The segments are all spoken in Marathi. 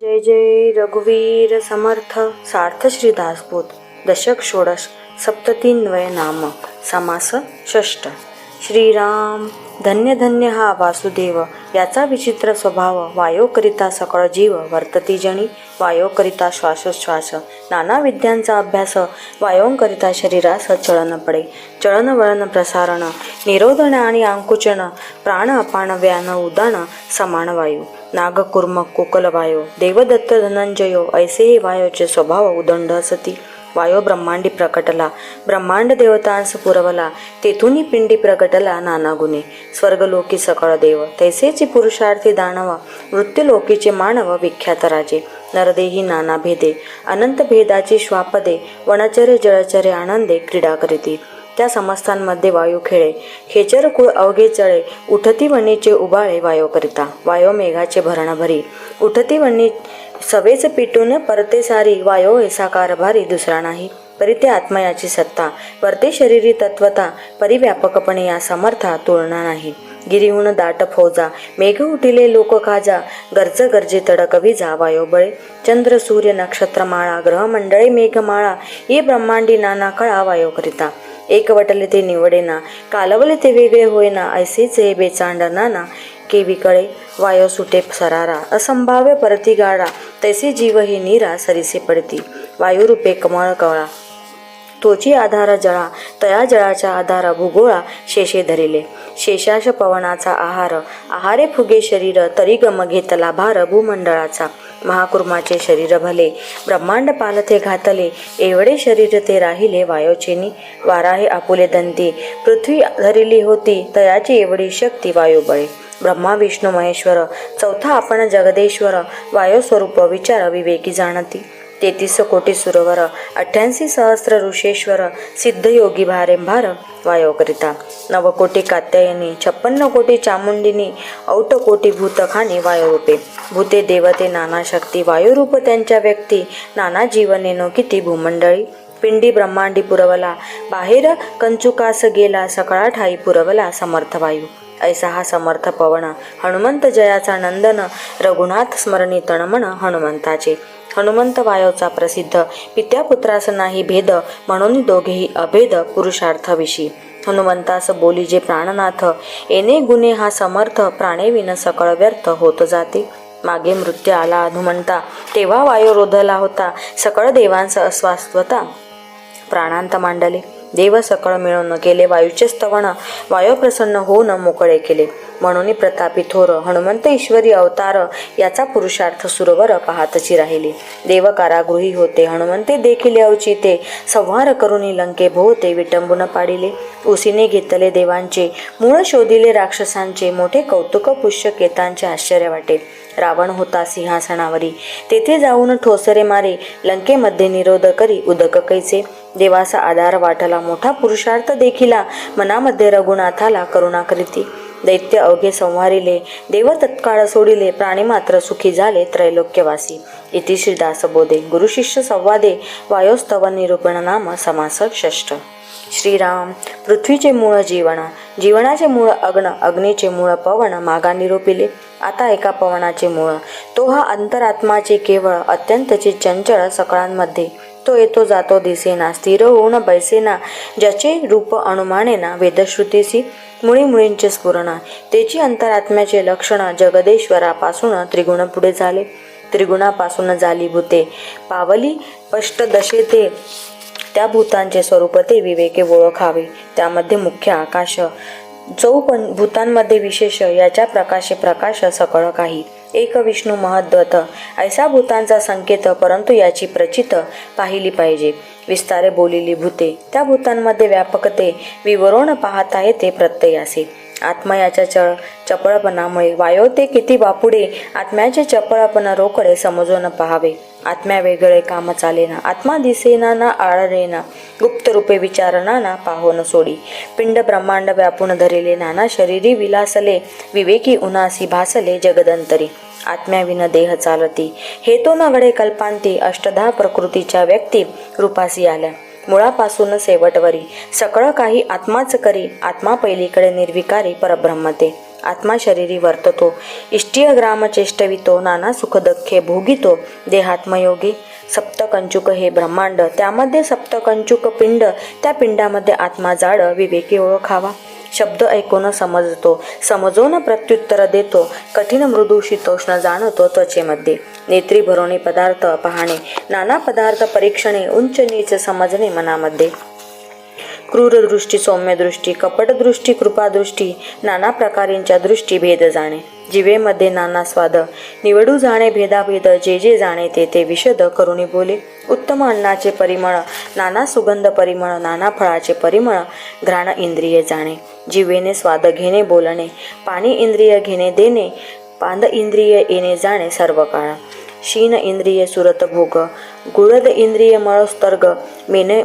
जय जय रघुवीर समर्थ सार्थ श्री दासबोध दशक षोडश सप्ततीन्वय नाम समास षष्ठ. श्रीराम धन्य धन्य हा वासुदेव, याचा विचित्र स्वभाव. वायोकरिता सकळ जीव वर्तती जणी, वायोकरिता श्वासोच्छ्वास. नाना विद्यांचा अभ्यास, वायोंकरिता शरीरास चळन पडे. चळन वळन प्रसारण, निरोधन आणि अंकुचन. प्राण अपान व्यान उदान समान वायू. नाग कुर्म कोकल वायो, देवदत्त धनंजयो. ऐसे हे वायोचे स्वभाव उदंड असती. वायो ब्रह्मांडी प्रकटला, ब्रह्मांड देवतांस पुरवला. तेथुनी पिंडी प्रकटला नाना गुणे. स्वर्गलोकी सकळ देव, तैसेची पुरुषार्थी दानव. मृत्यूलोकीचे मानव विख्यात राजे. नरदेही नाना भेदे, अनंत भेदाची श्वापदे. वनचरे जळचरे आनंदे क्रीडा करीती. त्या समस्तांमध्ये वायू खेळे, खेचर कुळ अवघे चळे. उठती वणीचे उबाळे वायो करिता, वायो मेघाचे भरण भरी. उठती वणी सवेच पिटून परते सारी. वायो ऐसा कारभारी दुसरा नाही, परी ते आत्मयाची सत्ता. वरते शरीरी तत्वता, परिव्यापकपणे या समर्था तुलना नाही. गिरीहून दाट फौजा, मेघ उठिले लोक काजा. गर्ज गर्जे तडक विजा वायो बळे. चंद्र सूर्य नक्षत्र माळा, ग्रहमंडळे मेघमाळा. ये ब्रह्मांडी नाना कळा वायो करिता. एकवटले ते निवडेना, कालवले ते वेगळे होईना. ऐसेच हे बेचांड नाना के विकळे. वायो सुटे सरारा, असंभाव्य परती गाडा. तैसे जीव हे नीरा सरीसे पडती. वायुरूपे कमळ कवळा, तोची आधार जळा. तया जळाच्या आधार भूगोळा शेषे धरिले. शेषाश पवनाचा आहार, आहारे फुगे शरीर. तरी गम घेतला भार भूमंडळाचा. महाकुर्माचे शरीर भले, ब्रह्मांड पालथे घातले. एवढे शरीर ते राहिले वायोचेनी. वाराहे आपुले दंती, पृथ्वी धरिली होती. तयाची एवढी शक्ती वायुबळे. ब्रह्मा विष्णू महेश्वर, चौथा आपण जगदेश्वर. वायो स्वरूप विचार विवेकी जाणती. 33 कोटी सुरवर, 88 सहस्र ऋषेश्वर. सिद्धयोगी भारंभार वायो करिता. 9 कोटी कात्यायनी, 56 कोटी चामुंडिनी. 8 कोटी भूतखानी वायुरूपे. भूते देवते नाना शक्ती, वायुरूप त्यांच्या व्यक्ती. नाना जीवनेनो किती भूमंडळी. पिंडी ब्रह्मांडी पुरवला, बाहेर कंचुकास गेला. सकळा ठाई पुरवला समर्थ वायू. ऐसा हा समर्थ पवन, हनुमंत जयाचा नंदन. रघुनाथ स्मरणी तणमन हनुमंताचे. हनुमंत वायोचा प्रसिद्ध, पित्या पुत्रास नाही भेद. म्हणून दोघेही अभेद पुरुषार्थविषयी. हनुमंतास बोली जे प्राणनाथ, येणे गुणे हा समर्थ. प्राणे विन सकळ व्यर्थ होत जाते. मागे मृत्यू आला हनुमंता, तेव्हा वायो रोधला होता. सकळ देवांचा अस्वास्थता प्राणांत मांडले. देव सकळ मिळून केले वायूचे स्तवन. वायो प्रसन्न होऊन मोकळे केले. म्हणून प्रतापी थोर हनुमंत ईश्वरी अवतार. याचा पुरुषार्थ सुरवर पाहतची राहिले. देव कारागृही होते, हनुमंते देखील अवचिते. संहार करुनी लंके भोवते विटंबून पाडिले. उसीने घेतले देवांचे, मूळ शोधिले राक्षसांचे. मोठे कौतुक पुष्य केतांचे आश्चर्य वाटे. रावण होता सिंहासनावरी, तेथे जाऊन ठोसरे मारे. लंकेमध्ये निरोध करी उदक कैचे. देवाचा आधार वाटला मोठा पुरुषार्थ देखिला. मनामध्ये रघुनाथाला करुणा करीती. दैत्य अवघे संहारिले, देव तत्काळ सोडिले. प्राणी मात्र सुखी झाले त्रैलोक्यवासी. इति श्री दासबोधे गुरुशिष्य संवादे वायोस्तव निरूपण नाम समास षष्ठ. श्रीराम पृथ्वीचे मूळ जीवन, जीवनाचे मूळ अग्न, अग्नीचे मूळ पवन. मागा निरूपिले. आता एका पवनाचे मूळ, तो हा अंतरात्माचे केवळ. अत्यंतचे चंचल सकळांमध्ये. तो येतो जातो दिसेना, स्थिर होऊन बैसेना. ज्याचे रूप अनुमानेना, वेदश्रुतीसी मुळी मुळींचे स्फुरण. त्याची अंतरात्म्याचे लक्षण. जगदेश्वरापासून त्रिगुण पुढे झाले. त्रिगुणापासून झाली भूते, पावली स्पष्ट दशेते. त्या भूतांचे स्वरूप ते विवेके ओळखावे. त्यामध्ये मुख्य आकाश, भूतांमध्ये विशेष. याच्या प्रकाशे प्रकाश सकळ काही. एक विष्णू महद्वत, ऐसा भूतांचा संकेत. परंतु याची प्रचित पाहिली पाहिजे. विस्तारे बोलिली भूते, त्या भूतांमध्ये व्यापकते. विवरण पाहता येते प्रत्ययासे. आत्मयाच्या चपळपणामुळे वायो ते किती बापुडे. आत्म्याचे चपळपण रोकडे समजून पहावे. आत्म्या वेगळे काम चालेना, आत्मा दिसेना ना आळरेना. गुप्त रूपे विचारणा ना पाहोन सोडी. पिंड ब्रह्मांड व्यापून धरिले, नाना शरीरी विलासले. विवेकी उन्हासी भासले जगदंतरी. आत्म्याविन देह चालती, हे तो न घडे कल्पांती. अष्टधा प्रकृतीच्या व्यक्ती रूपासी आल्या. मुळापासून शेवटवरी सकळ काही आत्माच करी. आत्मा पहिलीकडे निर्विकारी परब्रह्मते. आत्मा शरीरी वर्ततो, इष्टीय ग्राम चेष्टवितो, नाना सुखदख्ये भोगितो, देहात्मयोगी. सप्तकंचुक हे ब्रह्मांड, त्यामध्ये सप्तकंचुक पिंड, त्या पिंडामध्ये आत्मा जाड, विवेकी ओळखावा. शब्द ऐकून समजतो, समजून प्रत्युत्तर देतो, कठीण मृदू शीतोष्ण जाणतो त्वचेमध्ये. नेत्री भरोणी पदार्थ पाहणे, नाना पदार्थ परीक्षणे, उंच नीच समजणे मनामध्ये. क्रूर दृष्टी, सौम्य दृष्टी, कपट दृष्टी, कृपा दृष्टी, नाना प्रकारांच्या दृष्टी भेद जाणे. जिवेमध्ये नाना स्वाद, निवडू जाणे भेदाभेद, जे जे जाणे ते ते विशद करुणी बोले. उत्तम अन्नाचे परिमळ, नाना सुगंध परिमळ, नाना फळाचे परिमळ, घ्राण इंद्रिय जाणे. जिवेने स्वाद घेणे बोलणे, पाणी इंद्रिय घेणे देणे, पांद इंद्रिय येणे जाणे सर्व काळ. शीन इंद्रिय सुरत भोग, गुळद इंद्रिय मळोस्तर्ग,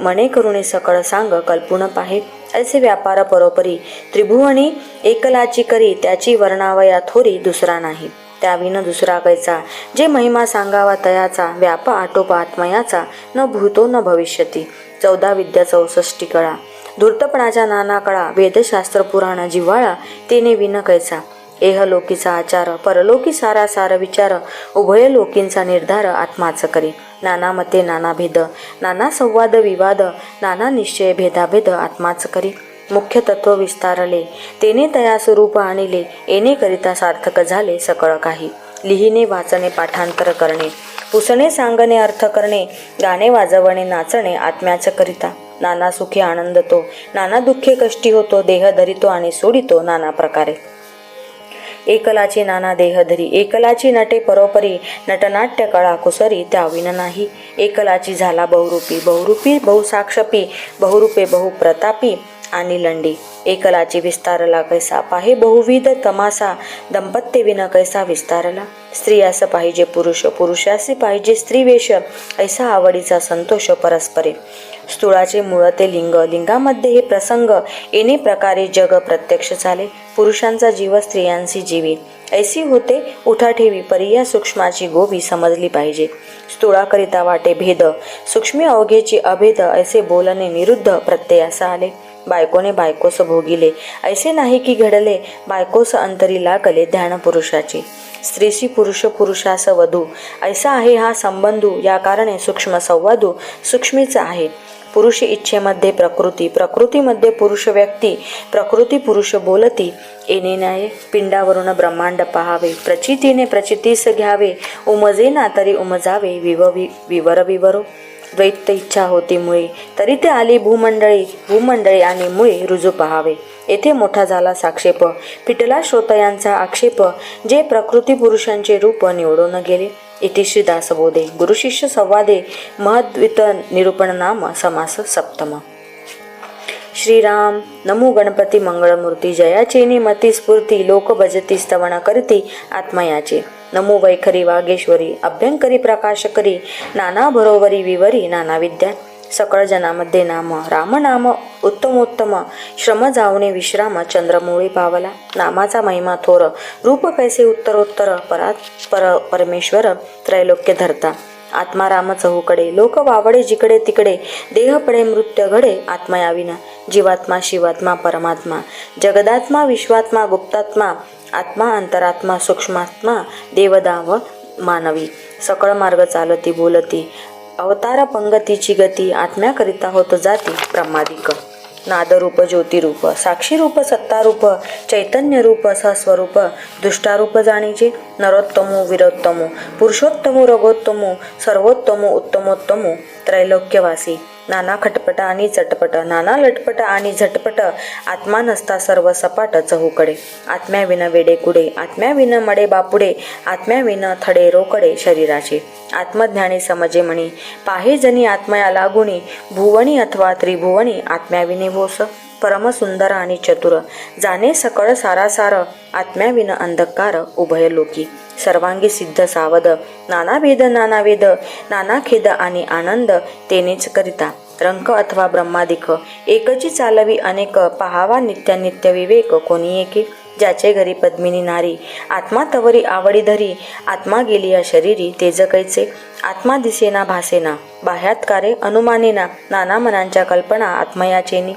मने करुणे सकळ सांग कल्पुन पाहे. असे व्यापार परोपरी त्रिभुवनी एकलाची करी, त्याची वर्णावया थोरी दुसरा नाही. त्याविन दुसरा कैचा, जे महिमा सांगावा तयाचा, व्याप आटोप आत्मयाचा, न भूतो न भविष्यती. 14 विद्या 64 कळा, धूर्तपणाच्या नाना कळा, वेदशास्त्र पुराण जिव्हाळा, तेने विन कैचा. एहलोकीचा आचार, परलोकी सारासार विचार, उभय लोकींचा निर्धार आत्माच करी. नाना मते नाना भेद, नाना संवाद विवाद, नाना निश्चय भेदाभेद आत्माच करी. मुख्य तत्व विस्तारले, तेने तया स्वरूप आणले, येणे करिता सार्थक झाले सकळ काही. लिहिणे वाचणे पाठांतर करणे, पुसणे सांगणे अर्थ करणे, गाणे वाजवणे नाचणे आत्म्याच करिता. नाना सुखे आनंद तो, नाना दुःखे कष्टी होतो, देह धरितो आणि सोडितो नाना प्रकारे. एकलाची नाना देहधरी, एकलाची नटे परोपरी, नटनाट्य कळा कुसरी त्याविन नाही. एकलाची झाला बहुरूपी, बहुरूपी बहुसाक्षपी, बहुरूपे बहुप्रतापी आणि लंडी. एकलाची विस्तारला कैसा, पाहे बहुविध तमासा, दंपत्य विन कैसा विस्तारला. स्त्रियास पाहिजे पुरुष, पुरुषासी पाहिजे स्त्रीवेश, ऐसा आवडीचा संतोष परस्परे. स्थूळाचे मूळ ते लिंग, लिंगामध्ये हे प्रसंग, येणे प्रकारे जग प्रत्यक्ष झाले. पुरुषांचा जीव स्त्रियांशी जीवी, ऐसी होते उठाठेवी, परिया सूक्ष्माची गोबी समजली पाहिजे. स्थूळाकरिता वाटे भेद, सूक्ष्मी अवघेची अभेद, ऐसे बोलणे निरुद्ध प्रत्ययास आले. बायकोने बायकोस भोगिले, ऐसे नाही की घडले, बायकोस अंतरी लागले ध्यान पुरुषाची. स्त्रीशी पुरुष, पुरुषास वधू, ऐसा आहे हा संबंधू, या कारणे सूक्ष्म संवादू सूक्ष्मीच आहे. पुरुष इच्छेमध्ये प्रकृती, प्रकृतीमध्ये पुरुष व्यक्ती, प्रकृती पुरुष बोलती. येणे न्याय, पिंडावरून ब्रह्मांड पहावे, प्रचितीने प्रचितीस घ्यावे, उमजेना तरी उमजावे, विवर विवरो. द्वैत इच्छा होती मुळे, तरी ते आली भूमंडळी, भूमंडळी आणि मुळे रुजू पहावे. येथे मोठा झाला साक्षेप, फिटला श्रोतयांचा आक्षेप, जे प्रकृती पुरुषांचे रूप निवडून गेले. इति श्री दासबोधे गुरुशिष्य संवादे महद्वित निरूपण नाम समास सप्तम. श्रीराम नमो गणपती मंगळमूर्ती, जयाचेनी मती स्फूर्ती, लोक भजती स्तवन करती आत्मयाचे. नमो वैखरी वागेश्वरी, अभ्यंकरी प्रकाश करी, नाना भरोवरी विवरी नाना विद्या. सकळ जनामध्ये नाम, राम नाम उत्तमोत्तम, श्रम जावणे विश्राम, चंद्रमूळी पावला. नामाचा महिमा थोर, रूप कैसे उत्तरोत्तर, परमेश्वर त्रैलोक्य धरता. आत्मा राम चहूकडे, लोक वावडे जिकडे तिकडे, देह पडे मृत्य घडे आत्मयाविना. जीवात्मा शिवात्मा परमात्मा, जगदात्मा विश्वात्मा गुप्तात्मा, आत्मा अंतरात्मा सूक्ष्मात्मा, देवदाव मानवी. सकळ मार्ग चालती बोलती, अवतार पंगतीची गती, आत्म्याकरिता होत जाती ब्रह्मादिक. नादरूप ज्योतिरूप, साक्षीरूप सत्तारूप, चैतन्यरूप सहस्वरूप, दुष्टारूप जाणीचे. नरोत्तमो विरोत्तमो, पुरुषोत्तमो रघोत्तमो, सर्वोत्तमो उत्तमोत्तमो, त्रैलोक्यवासी. नाना खटपट आणि चटपट, नाना लटपट आणि झटपट, आत्मा नसता सर्व सपाट चहूकडे. आत्म्याविन वेडे कुडे, आत्म्याविन मडे बापुडे, आत्म्याविन थडे रोकडे शरीराचे. आत्मज्ञानी समजे म्हणी, पाहे जनी आत्मया लागुणी, भुवनी अथवा त्रिभुवनी आत्म्याविने भोस. परमसुंदर आणि चतुर, जाणे सकळ सारासार, आत्म्याविन अंधकार उभय लोकी. सर्वांगी सिद्ध सावध, नाना भेद नाना वेद, नाना खेद आणि आनंद तेनेच करिता. रंक अथवा ब्रह्मादिक, एकची चालवी अनेक, पहावा नित्यानित्य विवेक कोणी एके. ज्याचे घरी पद्मिनी नारी, आत्मा तवरी आवडी धरी, आत्मा गेलिया शरीरी तेज कैचे. आत्मा दिसेना भासेना, बाह्यात्कारे अनुमानेना, नाना मनांच्या कल्पना आत्मयाचेनी.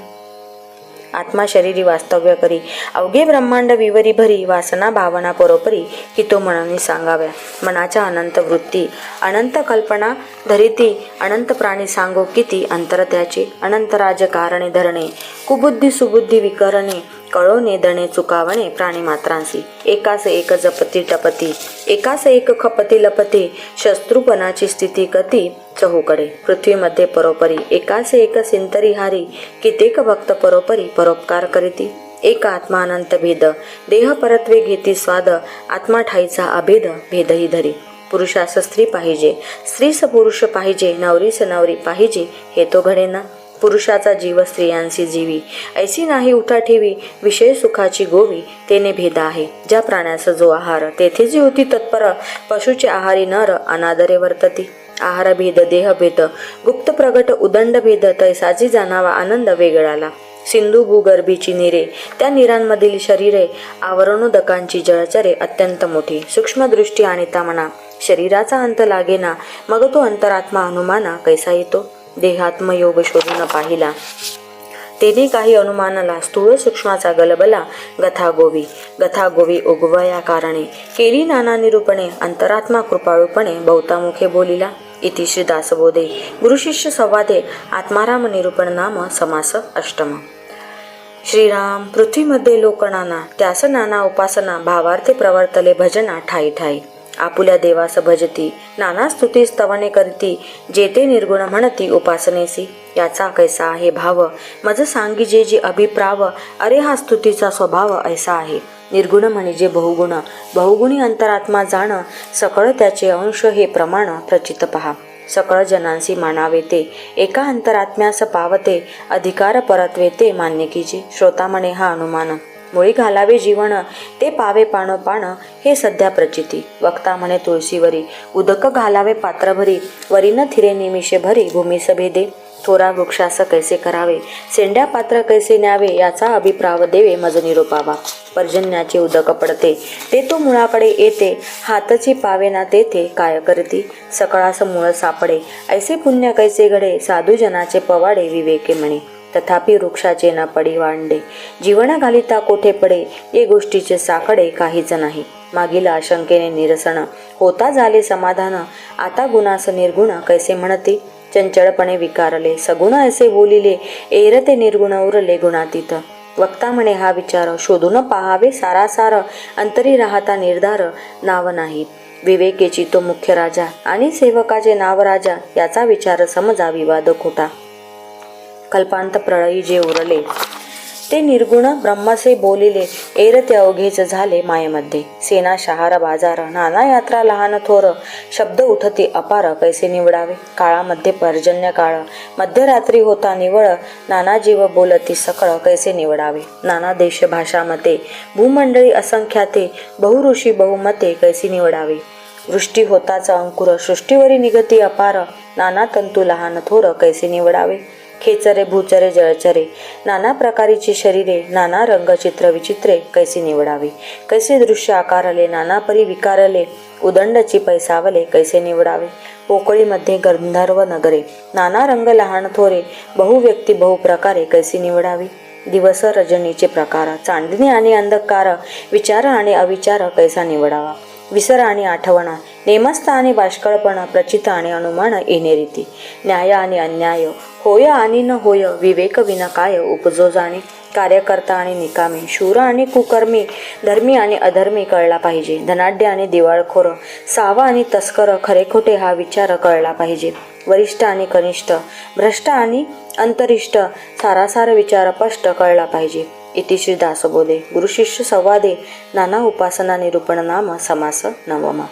आत्मा शरीरी वास्तव्य करी, अवघे ब्रह्मांड विवरी भरी, वासना भावना परोपरी, की तो मनाने सांगाव्या. मनाच्या अनंत वृत्ती, अनंत कल्पना धरिती, अनंत प्राणी सांगो किती, अंतर त्याचे अनंत राजकारणे धरणे, कुबुद्धी सुबुद्धी विकरणे, कळवणे दणे चुकावणे प्राणी मात्रांसी, एकास एक जपती टपती, एकास एक खपती लपती, शत्रुपणाची स्थिती कती चहूकडे, पृथ्वीमध्ये परोपरी, एकास एक सिंतरी हारी, कित्येक भक्त परोपरी परोपकार करीती, एक आत्मा अनंत भेद, देह परत्वे घेती स्वाद, आत्मा ठाईचा अभेद, भेदही धरी, पुरुषास स्त्री पाहिजे, स्त्रीस पुरुष पाहिजे, नवरीस नवरी पाहिजे, हे तो घडेना, पुरुषाचा जीव स्त्रियांशी जीवी, ऐसी नाही उठा ठेवी, विषय सुखाची गोवी, तेने भेद आहे, ज्या प्राण्याचा जो आहार, तेथे जी होती तत्पर, पशुचे आहारी नर, अनादरे वर्तती, आहार भेद देह भेद, गुप्त प्रगट उदंड भेद, तैसाची जाणावा आनंद वेगळाला, सिंधू भूगर्भीची निरे, त्या निरांमधील शरीरे, आवरणोदकांची जळचरे अत्यंत मोठी, सूक्ष्मदृष्टी आणि तामना, शरीराचा अंत लागेना, मग तो अंतरात्मा अनुमाना कैसा येतो, देहात्मयोग शोधून पाहिला, तेने काही अनुमानला, स्थूळ सूक्ष्माचा गलबला, गथा गोवी उगवया कारणे, केली नाना निरूपणे, अंतरात्मा कृपाळूपणे बहुतामुखे बोलिला. इति श्री दासबोधे गुरुशिष्य संवादे आत्माराम निरूपण नाम समास अष्टम. श्रीराम पृथ्वीमध्ये लोकनाना, त्यास नाना उपासना, भावार्थे प्रवर्तले भजना ठाई ठाई, आपुल्या देवास भजती, नाना स्तुती स्तवने करती, जेते निर्गुण म्हणती उपासनेसी, याचा कैसा आहे भाव, मज सांगी जे जी अभिप्राव, अरे हा स्तुतीचा स्वभाव ऐसा आहे, निर्गुण म्हणजे बहुगुण, बहुगुणी अंतरात्मा जाण, सकळ त्याचे अंश हे प्रमाण प्रचित पहा, सकळ जनांसी मानावे ते, एका अंतरात्म्यास पावते, अधिकार परत्वे ते मान्य कीजे, श्रोता म्हणे हा अनुमान, मुळी घालावे जीवन, ते पावे पाण पाण, हे सध्या प्रचिती, वक्ता म्हणे तुळशीवरी, उदक घालावे पात्र भरी, वरीन थिरे निमिषे भरी, भूमीस भेदे, थोरा वृक्षास कैसे करावे, सेंड्या पात्र कैसे न्यावे, याचा अभिप्राव देवे मज निरोपावा, पर्जन्याचे उदक पडते, ते तो मुळाकडे येते, हातची पावेना तेथे, काय करती, सकळास मूळ सापडे, ऐसे पुण्य कैसे घडे, साधू जनाचे पवाडे, विवेके म्हणे, तथापि वृक्षाचे न पडी वांडे, जीवन घालिता कोठे पडे, ये गोष्टीचे साकडे काहीच नाही, मागील आशंकेने निरसन, होता झाले समाधान, आता गुणास निर्गुण कैसे म्हणते, चंचळपणे विकारले, सगुण ऐसे बोलिले, एरते निर्गुण उरले गुणातीत, वक्ता म्हणे हा विचार, शोधून पाहावे सारासार, अंतरी राहता निर्धार, नाव नाही, विवेकेची तो मुख्य राजा, आणि सेवकाचे नाव राजा, याचा विचार समजा विवाद खोटा, कल्पांत प्रळयी जे उरले, ते निर्गुण ब्रह्मसे बोलिले, एरते अवघेच झाले मायेमध्ये, सेना शहार बाजार, नाना यात्रा लहान थोर, शब्द उठती अपार, कैसे निवडावे, काळामध्ये पर्जन्य काळ, मध्यरात्री होता निवळ, नाना जीव बोलती सकळ, कैसे निवडावे, नाना देश भाषा मते, भूमंडळी असंख्याते, बहुऋषी बहुमते, कैसे निवडावे, वृष्टी होताच अंकुर, सृष्टीवरी निगती अपार, नाना तंतू लहान थोर, कैसे निवडावे, खेचरे भूचरे जळचरे, नाना प्रकारीची शरीरे, नाना रंग चित्र विचित्रे, कैसे निवडावे, कैसे दृश्य आकारले, नाना परी विकारले, उदंडची पैसावले, कैसे निवडावे, पोकळीमध्ये गंधर्व नगरे, नाना रंग लहान थोरे, बहुव्यक्ती बहुप्रकारे, कैसे निवडावी, दिवस रजनीचे प्रकार, चांदणी आणि अंधकार, विचार आणि अविचार, कैसा निवडावा, विसर आणि आठवणा, नेमस्थ आणि बाष्कळपणा, प्रचित आणि अनुमान, येणे रीती, न्याय आणि अन्याय, होय आणि न होय, विवेक विना काय उपजो जाणे, कार्यकर्ता आणि निकामी, शूर आणि कुकर्मी, धर्मी आणि अधर्मी कळला पाहिजे, धनाढ्य आणि दिवाळखोर, सावा आणि तस्कर, खरे खोटे हा विचार कळला पाहिजे, वरिष्ठ आणि कनिष्ठ, भ्रष्ट आणि अंतरिष्ट, सारासार विचार स्पष्ट कळला पाहिजे. इति श्री दासबोधे गुरुशिष्य संवादे नाना उपासना निरूपण नाम समास नवमा.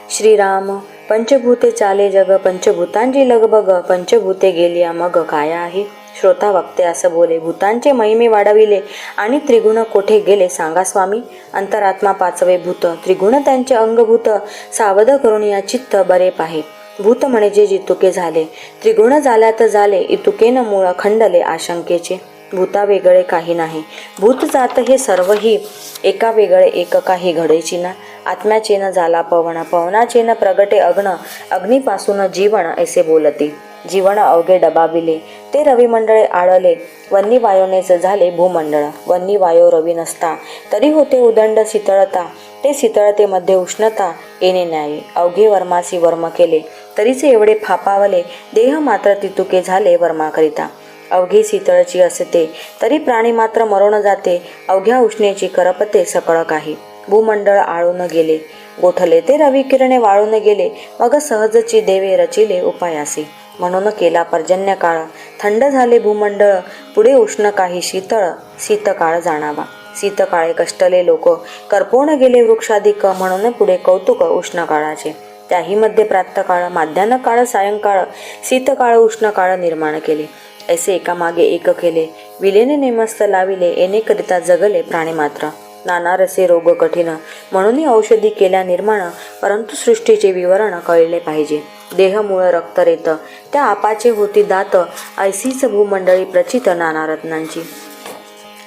श्रीराम पंचभूते चाले जग, पंचभूतांची लगबग, पंचभूते गेलिया मग काय आहे, श्रोता वक्ते असं बोले, भूतांचे महिमे वाढविले आणि त्रिगुण कोठे गेले सांगा स्वामी, अंतरात्मा पाचवे भूत, त्रिगुण त्यांचे अंगभूत, सावध करून या चित्त बरे पाहे, भूत म्हणजे जितुके झाले, त्रिगुण झाल्यात झाले, इतुकेन मूळ खंडले आशंकेचे, भूता वेगळे काही नाही, भूत जात हे सर्वही एका वेगळे एक काही घडेची ना, आत्म्याचे न झाला पवन, पवनाचे न प्रगटे अग्न, अग्नीपासून जीवन ऐसे बोलते, जीवन अवघे डबाबिले, ते रवी मंडळे आळले, वन्नी वायोनेच झाले भूमंडळ. वन्नी वायो रवी नसता, तरी होते उदंड शीतळता, ते शीतळतेमध्ये उष्णता येणे न्याये. अवघे वर्मासी वर्म केले, तरीचे एवढे फापावले, देह मात्र तितुके झाले वर्माकरिता. अवघी शीतळची असते, तरी प्राणी मात्र मरून जाते, अवघ्या उष्णेची करपते सकळ काही. भूमंडळ आळून गेले, गोठले ते रवी किरणे वाळून गेले, मग सहजची देवे रचिले उपायासी. म्हणून केला पर्जन्य काळ, थंड झाले भूमंडळ, पुढे उष्ण काही शीतळ, शीतकाळ जाणावा. शीतकाळे कष्टले लोक, करपून गेले वृक्षाधिक, म्हणून पुढे कौतुक उष्ण काळाचे. त्याही मध्ये प्रातःकाळ, माध्यान्ह काळ, सायंकाळ, शीतकाळ उष्ण काळ निर्माण केले. ऐसे एकामागे एक केले, विलेने नेमस्त लाविले, येणेकरिता जगले प्राणी मात्र. नाना रसे रोग कठीण, म्हणून औषधी केल्या निर्माण, परंतु सृष्टीचे विवरण कळले पाहिजे. देह मूळ रक्त रेत, त्या आपाचे होती दात, ऐसीच भूमंडळी प्रचित नाना रत्नांची.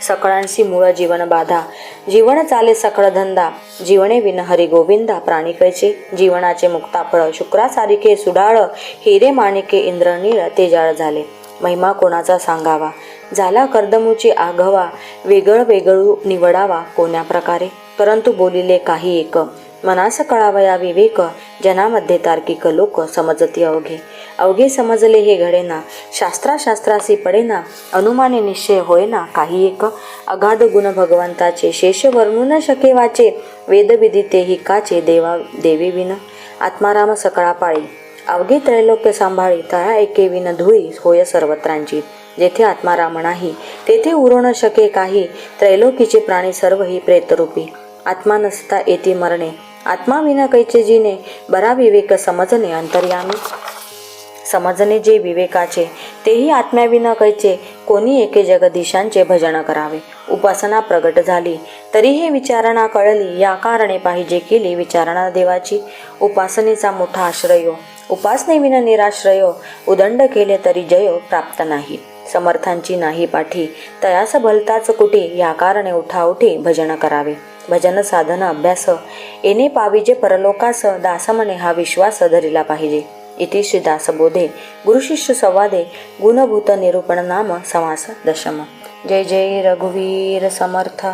सकळांशी मूळ जीवन बाधा, जीवन चाले सकळ धंदा, जीवने विन हरी गोविंदा. प्राणी कैचे जीवनाचे मुक्ताफळ, शुक्रासारिखे सुडाळ, हिरे माणिके इंद्रनीळ तेजाळ झाले. महिमा कोणाचा सांगावा, झाला कर्दमुची आघवा, वेगळ वेगळू निवडावा कोण्या प्रकारे. परंतु बोलिले काही एक, मनास कळावया विवेक, जनामध्ये तार्किक लोक समजती अवघे. अवघे समजले हे घडेना, शास्त्राशी पडेना, अनुमाने निश्चय होईना काही एक. अगाध गुण भगवंताचे, शेष वर्णू न शके वाचे, वेदविधी तेही काचे, देवी विन आत्माराम सकळा पाळी. अवघे त्रैलोक्य सांभाळी, तळा एके विन धुळी होय सर्वत्रांची. जेथे आत्माराम नाही, तेथे उरू न शके काही, त्रैलोकीचे प्राणी सर्व ही प्रेतरूपी. आत्मा नसता येती मरणे, आत्मा विना कैचे जिने, बरा विवेक समजणे अंतर्यामी. समजणे जे विवेकाचे, तेही आत्म्याविना कैचे, कोणी एके जगदीशांचे भजन करावे. उपासना प्रगट झाली, तरी हे विचारणा कळली, या कारणे पाहिजे केली विचारणा देवाची. उपासनेचा मोठा आश्रय, उपासनेविना निराश्रय, उदंड केले तरी जय प्राप्त नाही. समर्थांची नाही पाठी, तयास भलताच कुटी, या कारणे उठाउठी भजन करावे. भजन साधन अभ्यास, येणे पाविजे परलोकास, दास म्हणे हा विश्वास धरिला पाहिजे. इति श्री दासबोधे गुरुशिष्य संवादे गुणभूत निरूपण नाम समास दशम. जय जय रघुवीर समर्थ.